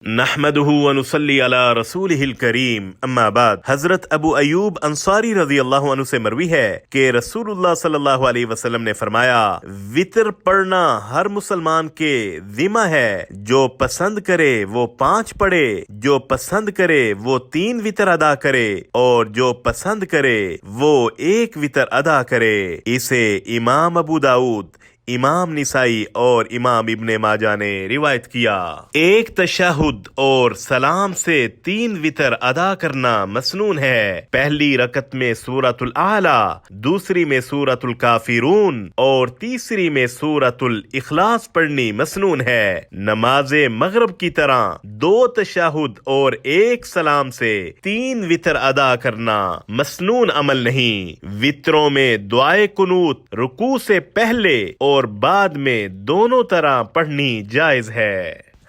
نحمدہ ونصلی علی رسولہ الکریم اما بعد۔ حضرت ابو ایوب انصاری رضی اللہ عنہ سے مروی ہے کہ رسول اللہ صلی اللہ علیہ وسلم نے فرمایا، وطر پڑھنا ہر مسلمان کے ذمہ ہے، جو پسند کرے وہ 5 پڑھے، جو پسند کرے وہ 3 وطر ادا کرے، اور جو پسند کرے وہ 1 وطر ادا کرے۔ اسے امام ابو داؤد، امام نسائی اور امام ابن ماجہ نے روایت کیا۔ ایک تشہد اور سلام سے 3 وطر ادا کرنا مسنون ہے۔ پہلی رکعت میں سورۃ الاعلی، دوسری میں سورۃ الکافرون اور تیسری میں سورۃ الاخلاص پڑھنی مسنون ہے۔ نماز مغرب کی طرح 2 تشہد اور 1 سلام سے 3 وطر ادا کرنا مسنون عمل نہیں۔ وطروں میں دعائے قنوت رکوع سے پہلے اور بعد میں دونوں طرح پڑھنی جائز ہے۔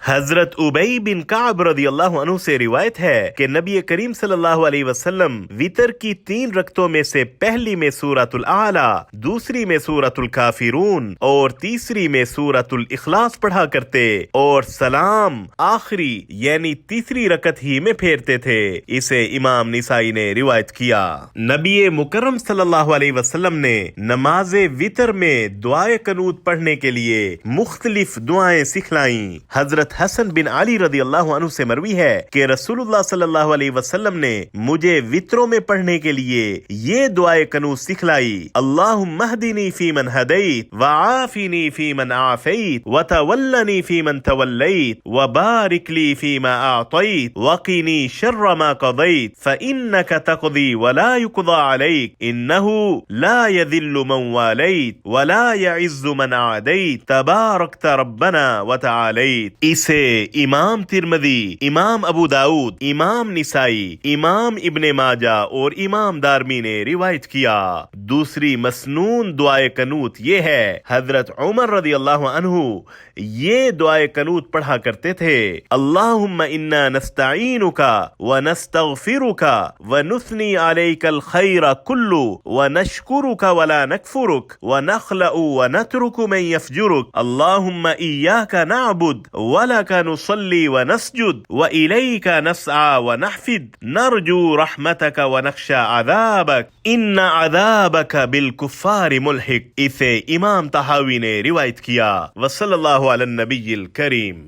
حضرت ابی بن کعب رضی اللہ عنہ سے روایت ہے کہ نبی کریم صلی اللہ علیہ وسلم وطر کی 3 رکعتوں میں سے پہلی میں سورۃ الاعلی، دوسری میں سورۃ الکافرون اور تیسری میں سورۃ الاخلاص پڑھا کرتے، اور سلام آخری یعنی تیسری رکعت ہی میں پھیرتے تھے۔ اسے امام نسائی نے روایت کیا۔ نبی مکرم صلی اللہ علیہ وسلم نے نماز وطر میں دعائے قنوت پڑھنے کے لیے مختلف دعائیں سکھلائیں۔ حضرت حسن بن علی رضی اللہ عنہ سے مروی ہے کہ رسول اللہ صلی اللہ علیہ وسلم نے مجھے وطروں میں پڑھنے کے لیے یہ دعائے قنوت سکھلائی: اللہم اہدنی فی من ہدیت، وعافنی فی من عافیت، وتولنی فی من تولیت، وبارک لی فیما اعطیت، وقنی شر ما قضیت، فانک تقضی ولا یقضى علیک، انہ لا یذل من والیت ولا یعز من عادیت، تبارکت ربنا وتعالیت۔ اسے امام ترمذی، امام ابو داؤد، امام نسائی، امام ابن ماجہ اور امام دارمی نے روایت کیا۔ دوسری مسنون دعائے قنوت یہ ہے: حضرت عمر رضی اللہ عنہ یہ دعائے قنوت پڑھا کرتے تھے: اللہم انا نستعینک ونستغفرک ونثنی علیک الخیر کلہ ونشکرک ولا نکفرک ونخلع ونترک من یفجرک، اللہم ایاک نعبد وَلَكَ نُصَلِّي وَنَسْجُدُ وَإِلَيْكَ نَسْعَى وَنَحْفِدُ نَرْجُو رَحْمَتَكَ وَنَخْشَى عَذَابَكَ إِنَّ عَذَابَكَ بِالْكُفَّارِ مُلْحِقٌ۔ اسے امام طحاوی نے روایت کیا۔ وصلی اللہ علی النبی الکریم۔